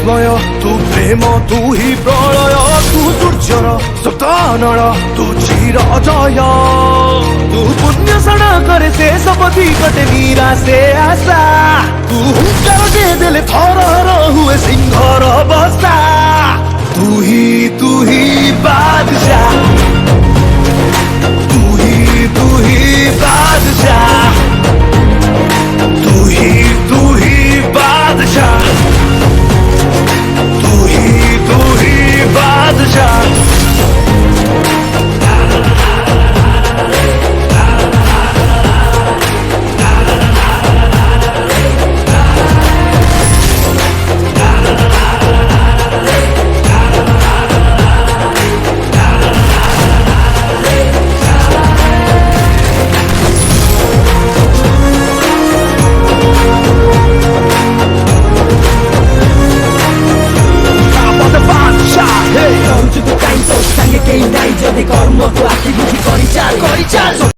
ବିସ୍ମୟ ତୁ ପ୍ରେମ ତୁ ହି ପ୍ରଳୟ ତୁ ସୂର୍ଯ୍ୟର ସପ୍ତାନଳ ତୁ ଚିର ଜୟ ତୁ ପୁଣ୍ୟ ସଡ଼କରେ ଶେଷ ପଥି କଟେ ନିରାଶେ ଆଶା ତୁ ହୁଙ୍କାର ଦେଲେ ଥରର ହୁଏ ସିଂହର ବସା ତୁ ହି ବାଦଶାହ तू ही बादशाह तू ही बादशाह तू ही बादशाह Hey! Come to the time, so sang again, die, jadi kormo tu aki buki kori chal.